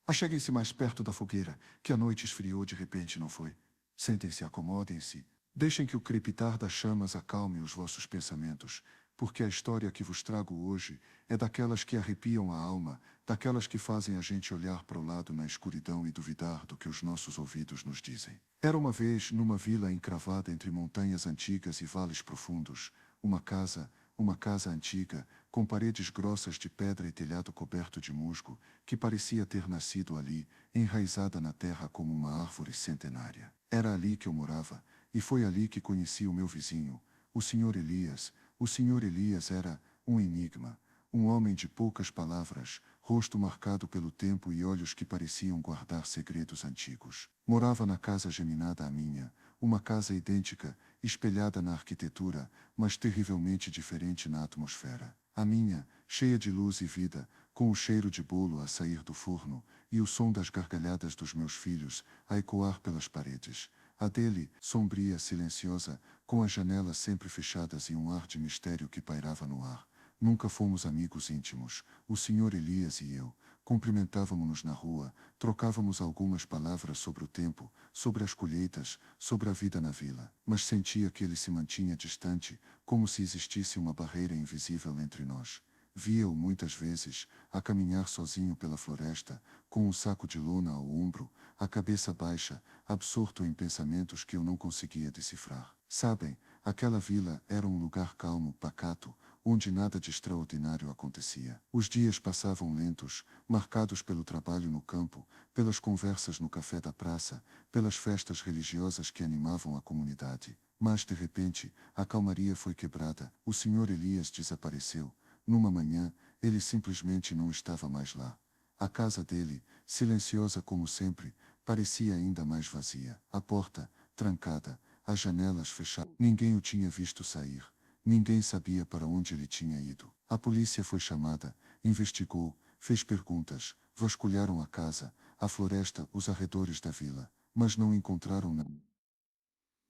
Acheguem-se mais perto da fogueira, que a noite esfriou de repente, não foi? Sentem-se, acomodem-se. Deixem que o crepitar das chamas acalme os vossos pensamentos, porque a história que vos trago hoje é daquelas que arrepiam a alma, daquelas que fazem a gente olhar para o lado na escuridão e duvidar do que os nossos ouvidos nos dizem. Era uma vez, numa vila encravada entre montanhas antigas e vales profundos, uma casa antiga, com paredes grossas de pedra e telhado coberto de musgo, que parecia ter nascido ali, enraizada na terra como uma árvore centenária. Era ali que eu morava, e foi ali que conheci o meu vizinho, o Sr. Elias. O Sr. Elias era um enigma, um homem de poucas palavras, rosto marcado pelo tempo e olhos que pareciam guardar segredos antigos. Morava na casa geminada à minha, uma casa idêntica, espelhada na arquitetura, mas terrivelmente diferente na atmosfera. A minha, cheia de luz e vida, com o cheiro de bolo a sair do forno, e o som das gargalhadas dos meus filhos a ecoar pelas paredes. A dele, sombria, silenciosa, com as janelas sempre fechadas e um ar de mistério que pairava no ar. Nunca fomos amigos íntimos, o Sr. Elias e eu. Cumprimentávamos-nos na rua, trocávamos algumas palavras sobre o tempo, sobre as colheitas, sobre a vida na vila. Mas sentia que ele se mantinha distante, como se existisse uma barreira invisível entre nós. Via-o muitas vezes, a caminhar sozinho pela floresta, com um saco de lona ao ombro, a cabeça baixa, absorto em pensamentos que eu não conseguia decifrar. Sabem, aquela vila era um lugar calmo, pacato, onde nada de extraordinário acontecia. Os dias passavam lentos, marcados pelo trabalho no campo, pelas conversas no café da praça, pelas festas religiosas que animavam a comunidade. Mas, de repente, a calmaria foi quebrada, o Sr. Elias desapareceu. Numa manhã, ele simplesmente não estava mais lá. A casa dele, silenciosa como sempre, parecia ainda mais vazia. A porta, trancada, as janelas fechadas. Ninguém o tinha visto sair. Ninguém sabia para onde ele tinha ido. A polícia foi chamada, investigou, fez perguntas, vasculharam a casa, a floresta, os arredores da vila, mas não encontraram nada.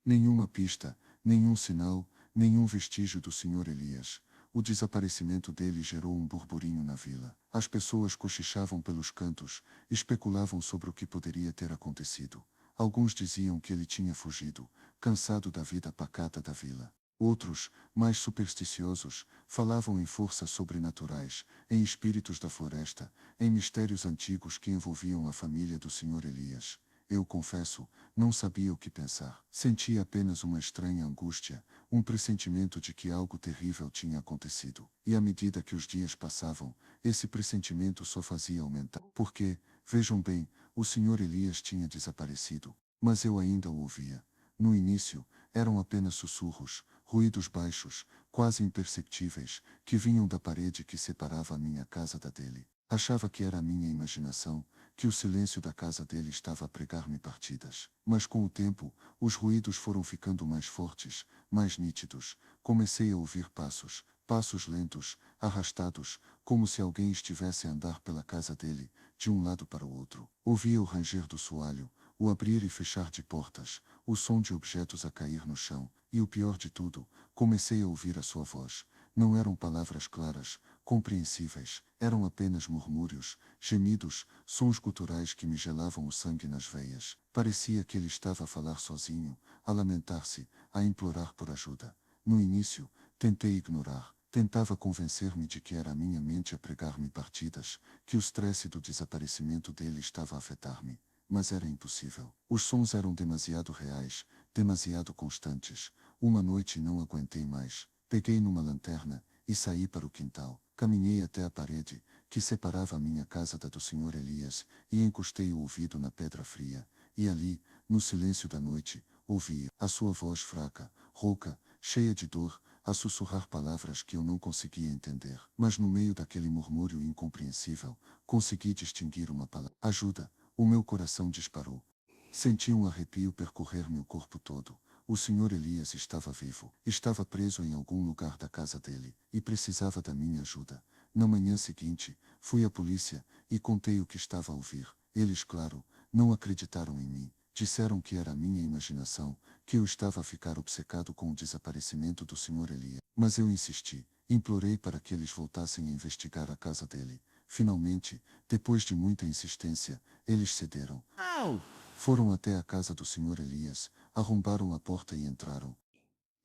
Nenhuma pista, nenhum sinal, nenhum vestígio do Sr. Elias. O desaparecimento dele gerou um burburinho na vila. As pessoas cochichavam pelos cantos, especulavam sobre o que poderia ter acontecido. Alguns diziam que ele tinha fugido, cansado da vida pacata da vila. Outros, mais supersticiosos, falavam em forças sobrenaturais, em espíritos da floresta, em mistérios antigos que envolviam a família do Sr. Elias. Eu confesso, não sabia o que pensar. Sentia apenas uma estranha angústia, um pressentimento de que algo terrível tinha acontecido. E à medida que os dias passavam, esse pressentimento só fazia aumentar. Porque, vejam bem, o Sr. Elias tinha desaparecido, mas eu ainda o ouvia. No início, eram apenas sussurros, ruídos baixos, quase imperceptíveis, que vinham da parede que separava a minha casa da dele. Achava que era a minha imaginação, que o silêncio da casa dele estava a pregar-me partidas. Mas com o tempo, os ruídos foram ficando mais fortes, mais nítidos. Comecei a ouvir passos, passos lentos, arrastados, como se alguém estivesse a andar pela casa dele, de um lado para o outro. Ouvia o ranger do soalho, o abrir e fechar de portas, o som de objetos a cair no chão, e o pior de tudo, comecei a ouvir a sua voz. Não eram palavras claras, compreensíveis, eram apenas murmúrios, gemidos, sons guturais que me gelavam o sangue nas veias. Parecia que ele estava a falar sozinho, a lamentar-se, a implorar por ajuda. No início, tentei ignorar. Tentava convencer-me de que era a minha mente a pregar-me partidas, que o estresse do desaparecimento dele estava a afetar-me. Mas era impossível. Os sons eram demasiado reais, demasiado constantes. Uma noite não aguentei mais. Peguei numa lanterna e saí para o quintal. Caminhei até a parede, que separava a minha casa da do Sr. Elias, e encostei o ouvido na pedra fria. E ali, no silêncio da noite, ouvi a sua voz fraca, rouca, cheia de dor, a sussurrar palavras que eu não conseguia entender. Mas no meio daquele murmúrio incompreensível, consegui distinguir uma palavra. Ajuda! O meu coração disparou. Senti um arrepio percorrer-me o corpo todo. O Sr. Elias estava vivo. Estava preso em algum lugar da casa dele, e precisava da minha ajuda. Na manhã seguinte, fui à polícia, e contei o que estava a ouvir. Eles, claro, não acreditaram em mim. Disseram que era a minha imaginação, que eu estava a ficar obcecado com o desaparecimento do Sr. Elias. Mas eu insisti, implorei para que eles voltassem a investigar a casa dele. Finalmente, depois de muita insistência, eles cederam. Au! Foram até a casa do Sr. Elias, arrombaram a porta e entraram.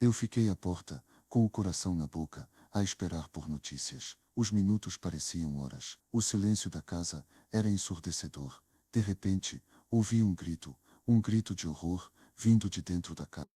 Eu fiquei à porta, com o coração na boca, a esperar por notícias. Os minutos pareciam horas. O silêncio da casa era ensurdecedor. De repente, ouvi um grito de horror, vindo de dentro da casa.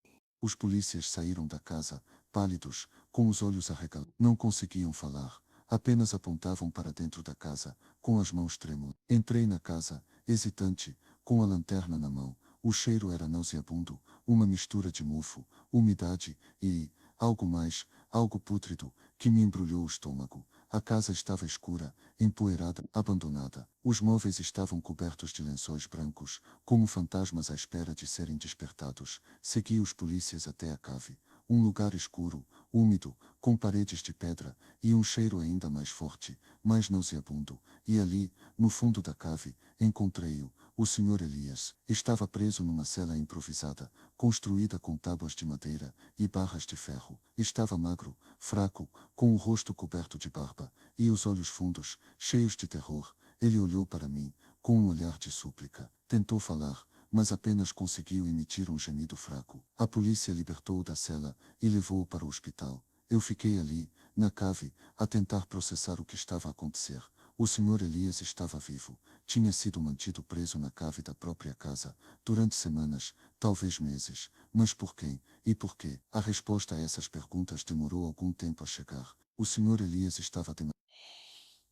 Os polícias saíram da casa, pálidos, com os olhos arregalados. Não conseguiam falar, apenas apontavam para dentro da casa, com as mãos trêmulas. Entrei na casa, hesitante, com a lanterna na mão. O cheiro era nauseabundo, uma mistura de mofo, umidade e, algo mais, algo pútrido, que me embrulhou o estômago. A casa estava escura, empoeirada, abandonada. Os móveis estavam cobertos de lençóis brancos, como fantasmas à espera de serem despertados. Segui os polícias até a cave. Um lugar escuro, úmido, com paredes de pedra, e um cheiro ainda mais forte, mais nauseabundo. E ali, no fundo da cave, encontrei-o, o Sr. Elias. Estava preso numa cela improvisada, construída com tábuas de madeira e barras de ferro. Estava magro, fraco, com o rosto coberto de barba, e os olhos fundos, cheios de terror. Ele olhou para mim, com um olhar de súplica. Tentou falar, mas apenas conseguiu emitir um gemido fraco. A polícia libertou-o da cela e levou-o para o hospital. Eu fiquei ali, na cave, a tentar processar o que estava a acontecer. O Sr. Elias estava vivo. Tinha sido mantido preso na cave da própria casa, durante semanas, talvez meses. Mas por quem? E por quê? A resposta a essas perguntas demorou algum tempo a chegar. O Sr. Elias estava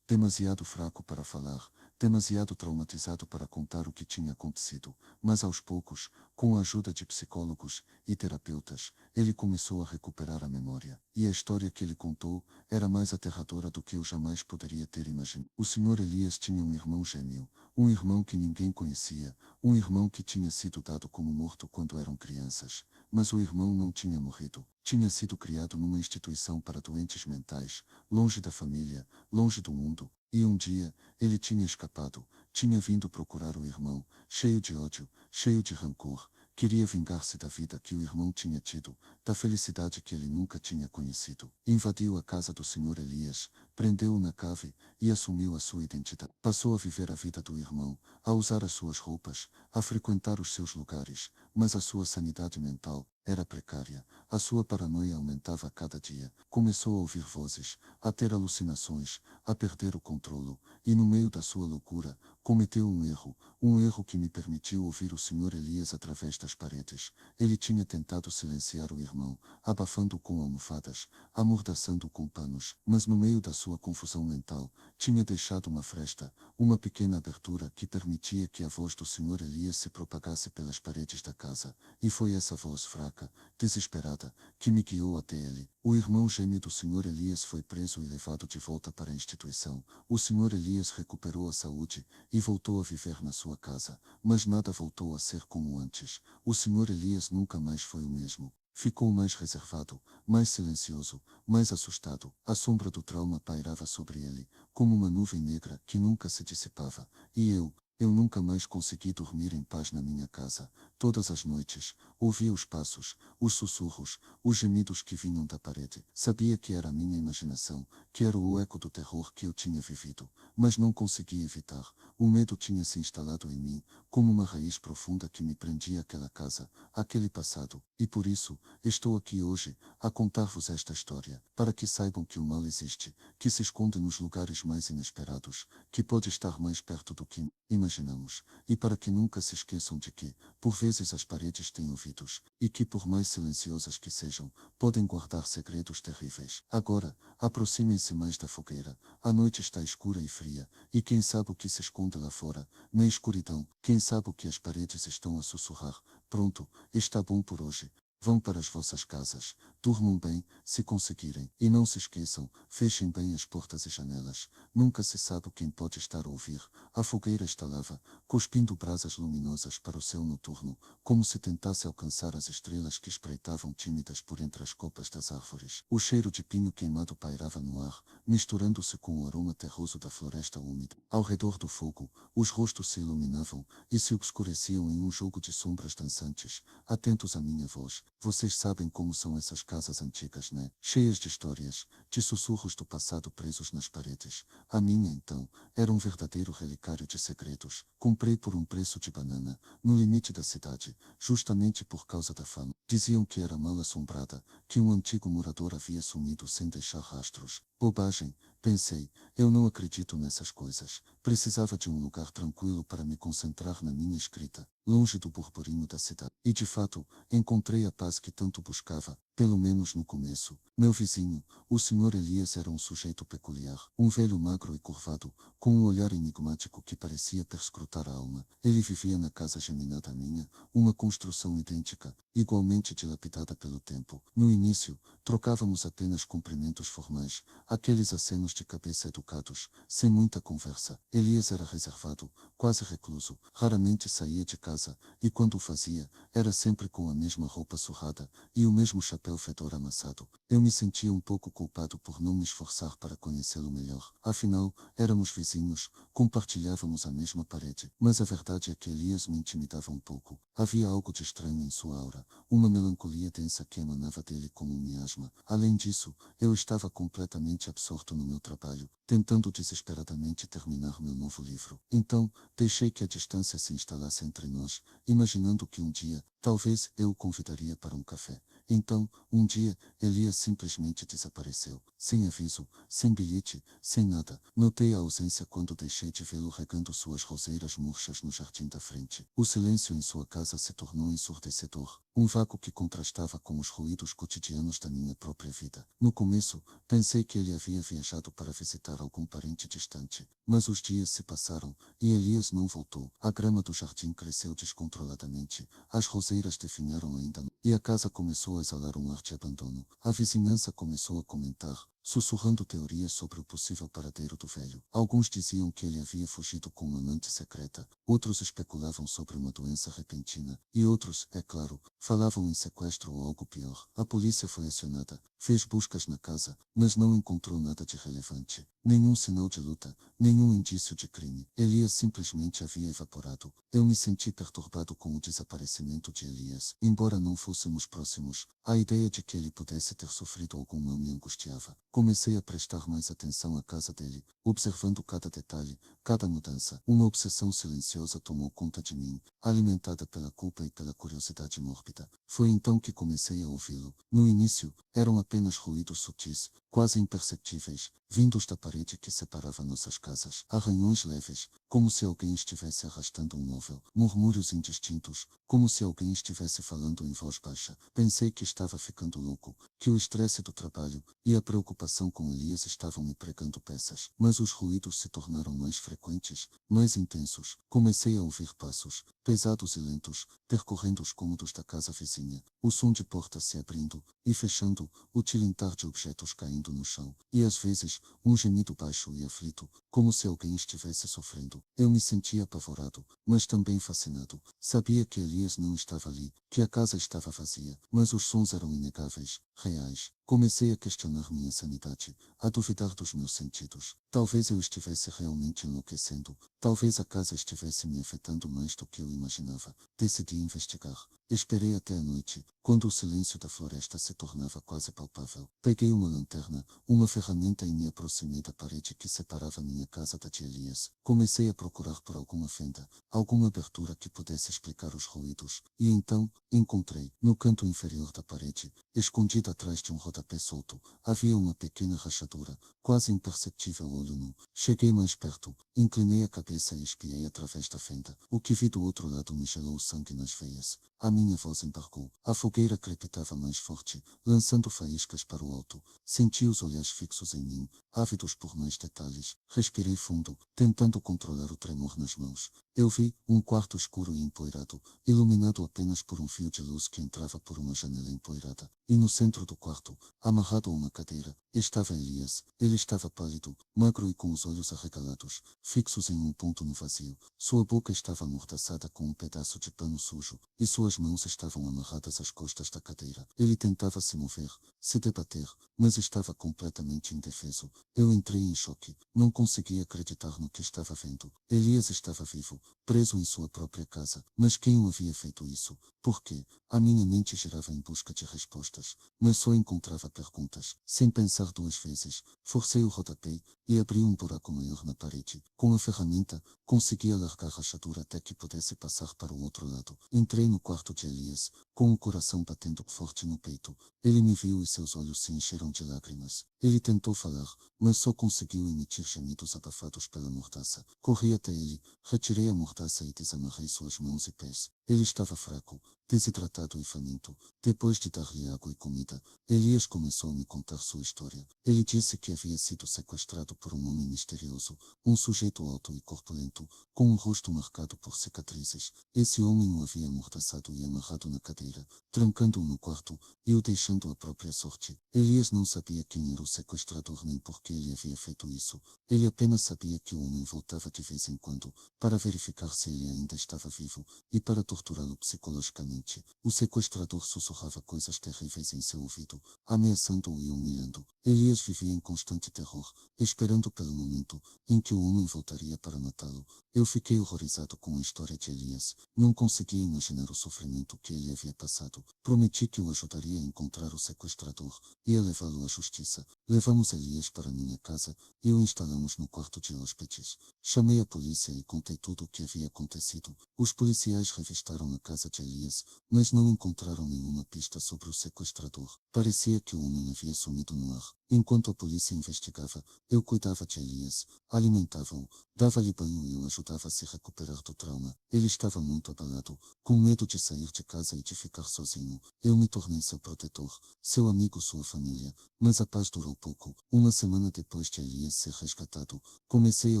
demasiado fraco para falar, demasiado traumatizado para contar o que tinha acontecido, mas aos poucos, com a ajuda de psicólogos e terapeutas, ele começou a recuperar a memória. E a história que ele contou era mais aterradora do que eu jamais poderia ter imaginado. O Sr. Elias tinha um irmão gêmeo, um irmão que ninguém conhecia, um irmão que tinha sido dado como morto quando eram crianças. Mas o irmão não tinha morrido. Tinha sido criado numa instituição para doentes mentais, longe da família, longe do mundo, e um dia, ele tinha escapado, tinha vindo procurar o irmão, cheio de ódio, cheio de rancor, queria vingar-se da vida que o irmão tinha tido, da felicidade que ele nunca tinha conhecido. Invadiu a casa do Sr. Elias, prendeu-o na cave e assumiu a sua identidade. Passou a viver a vida do irmão, a usar as suas roupas, a frequentar os seus lugares, mas a sua sanidade mental era precária. A sua paranoia aumentava a cada dia. Começou a ouvir vozes, a ter alucinações, a perder o controlo, e no meio da sua loucura, cometeu um erro que me permitiu ouvir o Sr. Elias através das paredes. Ele tinha tentado silenciar o irmão, abafando-o com almofadas, amordaçando-o com panos, mas no meio da sua confusão mental, tinha deixado uma fresta, uma pequena abertura que permitia que a voz do Sr. Elias se propagasse pelas paredes da casa, e foi essa voz fraca, desesperada, que me guiou até ele. O irmão gêmeo do Sr. Elias foi preso e levado de volta para a instituição. O Sr. Elias recuperou a saúde e voltou a viver na sua casa, mas nada voltou a ser como antes. O Sr. Elias nunca mais foi o mesmo. Ficou mais reservado, mais silencioso, mais assustado. A sombra do trauma pairava sobre ele, como uma nuvem negra que nunca se dissipava. E eu nunca mais consegui dormir em paz na minha casa. Todas as noites, ouvia os passos, os sussurros, os gemidos que vinham da parede. Sabia que era a minha imaginação, que era o eco do terror que eu tinha vivido, mas não conseguia evitar. O medo tinha se instalado em mim, como uma raiz profunda que me prendia àquela casa, àquele passado. E por isso, estou aqui hoje, a contar-vos esta história, para que saibam que o mal existe, que se esconde nos lugares mais inesperados, que pode estar mais perto do que imaginamos, e para que nunca se esqueçam de que, por vezes as paredes têm ouvidos, e que por mais silenciosas que sejam, podem guardar segredos terríveis. Agora, aproximem-se mais da fogueira, a noite está escura e fria, e quem sabe o que se esconde lá fora, na escuridão, quem sabe o que as paredes estão a sussurrar. Pronto, está bom por hoje. Vão para as vossas casas, durmam bem, se conseguirem, e não se esqueçam, fechem bem as portas e janelas. Nunca se sabe quem pode estar a ouvir. A fogueira estalava, cuspindo brasas luminosas para o céu noturno, como se tentasse alcançar as estrelas que espreitavam tímidas por entre as copas das árvores. O cheiro de pinho queimado pairava no ar, misturando-se com o aroma terroso da floresta úmida. Ao redor do fogo, os rostos se iluminavam e se obscureciam em um jogo de sombras dançantes, atentos à minha voz. Vocês sabem como são essas casas antigas, né? Cheias de histórias, de sussurros do passado presos nas paredes. A minha, então, era um verdadeiro relicário de segredos. Comprei por um preço de banana, no limite da cidade, justamente por causa da fama. Diziam que era mal assombrada, que um antigo morador havia sumido sem deixar rastros. Bobagem, pensei, eu não acredito nessas coisas. Precisava de um lugar tranquilo para me concentrar na minha escrita, longe do burburinho da cidade. E de fato, encontrei a paz que tanto buscava, pelo menos no começo. Meu vizinho, o Sr. Elias, era um sujeito peculiar, um velho magro e curvado, com um olhar enigmático que parecia perscrutar a alma. Ele vivia na casa geminada minha, uma construção idêntica, igualmente dilapidada pelo tempo. No início, trocávamos apenas cumprimentos formais, aqueles acenos de cabeça educados, sem muita conversa. Elias era reservado, quase recluso, raramente saía de casa, e quando o fazia, era sempre com a mesma roupa surrada e o mesmo chapéu fedor amassado. Eu me sentia um pouco culpado por não me esforçar para conhecê-lo melhor. Afinal, éramos vizinhos, compartilhávamos a mesma parede. Mas a verdade é que Elias me intimidava um pouco. Havia algo de estranho em sua aura, uma melancolia densa que emanava dele como um miasma. Além disso, eu estava completamente absorto no meu trabalho, tentando desesperadamente terminar meu novo livro. Então, deixei que a distância se instalasse entre nós, imaginando que um dia, talvez, eu o convidaria para um café. Então, um dia, Elias simplesmente desapareceu. Sem aviso, sem bilhete, sem nada. Notei a ausência quando deixei de vê-lo regando suas roseiras murchas no jardim da frente. O silêncio em sua casa se tornou ensurdecedor. Um vácuo que contrastava com os ruídos cotidianos da minha própria vida. No começo, pensei que ele havia viajado para visitar algum parente distante. Mas os dias se passaram, e Elias não voltou. A grama do jardim cresceu descontroladamente. As roseiras definharam ainda, e a casa começou a exalar um ar de abandono. A vizinhança começou a comentar, sussurrando teorias sobre o possível paradeiro do velho. Alguns diziam que ele havia fugido com uma amante secreta, outros especulavam sobre uma doença repentina, e outros, é claro, falavam em sequestro ou algo pior. A polícia foi acionada, fez buscas na casa, mas não encontrou nada de relevante. Nenhum sinal de luta, nenhum indício de crime. Elias simplesmente havia evaporado. Eu me senti perturbado com o desaparecimento de Elias. Embora não fôssemos próximos, a ideia de que ele pudesse ter sofrido algum mal me angustiava. Comecei a prestar mais atenção à casa dele, observando cada detalhe, cada mudança. Uma obsessão silenciosa tomou conta de mim, alimentada pela culpa e pela curiosidade mórbida. Foi então que comecei a ouvi-lo. No início, eram apenas ruídos sutis, quase imperceptíveis, vindos da parede que separava nossas casas. Arranhões leves, como se alguém estivesse arrastando um móvel. Murmúrios indistintos, como se alguém estivesse falando em voz baixa. Pensei que estava ficando louco, que o estresse do trabalho e a preocupação com Elias estavam me pregando peças. Mas os ruídos se tornaram mais frequentes, mais intensos. Comecei a ouvir passos, pesados e lentos, percorrendo os cômodos da casa vizinha. O som de portas se abrindo e fechando, o tilintar de objetos caindo no chão. E às vezes, um gemido baixo e aflito, como se alguém estivesse sofrendo. Eu me sentia apavorado, mas também fascinado. Sabia que Elias não estava ali, que a casa estava vazia, mas os sons eram inegáveis, reais. Comecei a questionar minha sanidade, a duvidar dos meus sentidos. Talvez eu estivesse realmente enlouquecendo. Talvez a casa estivesse me afetando mais do que eu imaginava. Decidi investigar. Esperei até a noite, quando o silêncio da floresta se tornava quase palpável. Peguei uma lanterna, uma ferramenta e me aproximei da parede que separava minha casa da de Elias. Comecei a procurar por alguma fenda, alguma abertura que pudesse explicar os ruídos, e então, encontrei, no canto inferior da parede, escondida atrás de um rodapé solto, havia uma pequena rachadura, quase imperceptível a olho nu. Cheguei mais perto, inclinei a cabeça e espiei através da fenda. O que vi do outro lado me gelou o sangue nas veias. A minha voz embargou. A fogueira crepitava mais forte, lançando faíscas para o alto. Senti os olhares fixos em mim, ávidos por mais detalhes. Respirei fundo, tentando controlar o tremor nas mãos. Eu vi um quarto escuro e empoeirado, iluminado apenas por um fio de luz que entrava por uma janela empoeirada. E no centro do quarto, amarrado a uma cadeira, estava Elias. Ele estava pálido, magro e com os olhos arregalados, fixos em um ponto no vazio. Sua boca estava amordaçada com um pedaço de pano sujo, e suas mãos estavam amarradas às costas da cadeira. Ele tentava se mover, se debater, mas estava completamente indefeso. Eu entrei em choque. Não conseguia acreditar no que estava vendo. Elias estava vivo, preso em sua própria casa. Mas quem o havia feito isso? Por quê? A minha mente girava em busca de respostas, mas só encontrava perguntas. Sem pensar duas vezes, forcei o rodapé e abri um buraco maior na parede. Com a ferramenta, consegui alargar a rachadura até que pudesse passar para o outro lado. Entrei no quarto de Elias, com o coração batendo forte no peito. Ele me viu e seus olhos se encheram de lágrimas. Ele tentou falar, mas só conseguiu emitir gemidos abafados pela mordaça. Corri até ele, retirei a mordaça e desamarrei suas mãos e pés. Ele estava fraco, desidratado e faminto. Depois de dar-lhe água e comida, Elias começou a me contar sua história. Ele disse que havia sido sequestrado por um homem misterioso, um sujeito alto e corpulento, com um rosto marcado por cicatrizes. Esse homem o havia amordaçado e amarrado na cadeira, trancando-o no quarto e o deixando à própria sorte. Elias não sabia quem era o sequestrador nem por que ele havia feito isso. Ele apenas sabia que o homem voltava de vez em quando, para verificar se ele ainda estava vivo e para torturá-lo psicologicamente. O sequestrador sussurrava coisas terríveis em seu ouvido, ameaçando-o e humilhando. Elias vivia em constante terror, esperando pelo momento em que o homem voltaria para matá-lo. Eu fiquei horrorizado com a história de Elias. Não conseguia imaginar o sofrimento que ele havia passado. Prometi que o ajudaria a encontrar o sequestrador e a levá-lo à justiça. Levamos Elias para minha casa e o instalamos no quarto de hóspedes. Chamei a polícia e contei tudo o que havia acontecido. Os policiais revistaram a casa de Elias, mas não encontraram nenhuma pista sobre o sequestrador. Parecia que o homem havia sumido no ar. Enquanto a polícia investigava, eu cuidava de Elias, alimentava-o, dava-lhe banho e o ajudava a se recuperar do trauma. Ele estava muito abalado, com medo de sair de casa e de ficar sozinho. Eu me tornei seu protetor, seu amigo, sua família. Mas a paz durou pouco. Uma semana depois de Elias ser resgatado, comecei a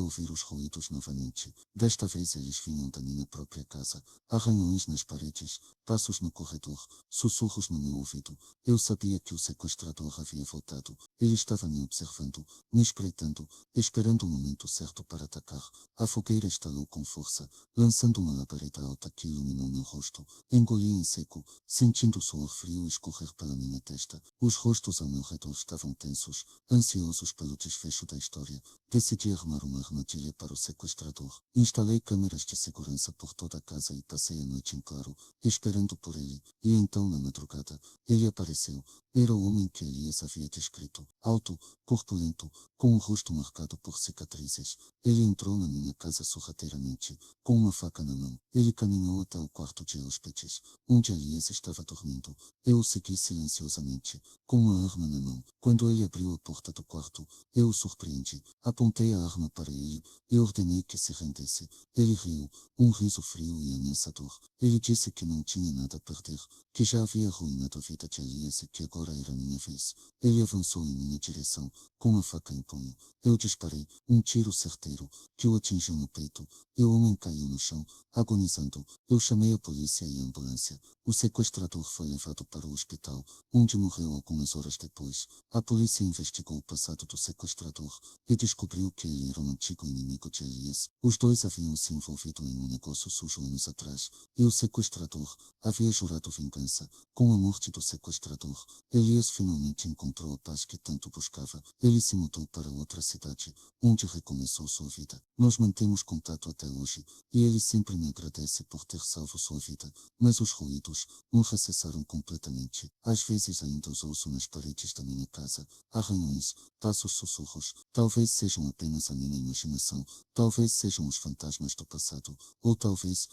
ouvir os ruídos novamente. Desta vez eles vinham da minha própria casa. Arranhões nas paredes, passos no corredor, sussurros no meu ouvido. Eu sabia que o sequestrador havia voltado. Ele estava me observando, me espreitando, esperando o momento certo para atacar. A fogueira estalou com força, lançando uma labareda alta que iluminou meu rosto. Engoli em seco, sentindo o suor frio escorrer pela minha testa. Os rostos ao meu redor estavam tensos, ansiosos pelo desfecho da história. Decidi armar uma armadilha para o sequestrador. Instalei câmeras de segurança por toda a casa e passei a noite em claro, esperando por ele. E então, na madrugada, ele apareceu. Era o homem que Elias havia descrito. Alto, corpulento, com o rosto marcado por cicatrizes. Ele entrou na minha casa sorrateiramente, com uma faca na mão. Ele caminhou até o quarto de hóspedes, onde Elias estava dormindo. Eu o segui silenciosamente, com uma arma na mão. Quando ele abriu a porta do quarto, eu o surpreendi. Apontei a arma para ele e ordenei que se rendesse. Ele riu, um riso frio e ameaçador. Ele disse que não tinha nada a perder, que já havia arruinado a vida de Elias e que agora era minha vez. Ele avançou em minha direção, com a faca em punho. Eu disparei, um tiro certeiro, que o atingiu no peito, e o homem caiu no chão, agonizando. Eu chamei a polícia e a ambulância. O sequestrador foi levado para o hospital, onde morreu algumas horas depois. A polícia investigou o passado do sequestrador e descobriu que ele era um antigo inimigo de Elias. Os dois haviam se envolvido em um negócio sujo anos atrás, e o sequestrador havia jurado vingança. Com a morte do sequestrador, Elias finalmente encontrou a paz que tanto buscava. Ele se mudou para outra cidade, onde recomeçou sua vida. Nós mantemos contato até hoje, e ele sempre me agradece por ter salvo sua vida. Mas os ruídos nunca cessaram completamente. Às vezes ainda os ouço nas paredes da minha casa. Arranhões, passos, sussurros. Talvez sejam apenas a minha imaginação. Talvez sejam os fantasmas do passado. Ou talvez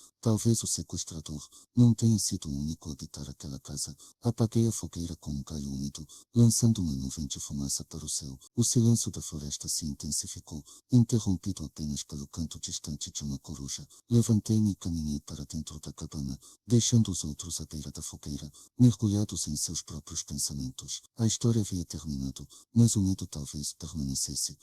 o sequestrador não tenha sido o único a habitar aquela casa. Apaguei a fogueira com um galho úmido, lançando uma nuvem de fumaça para o céu. O silêncio da floresta se intensificou, interrompido apenas pelo canto distante de uma coruja. Levantei-me e caminhei para dentro da cabana, deixando os outros à beira da fogueira, mergulhados em seus próprios pensamentos. A história havia terminado, mas o medo talvez permanecesse.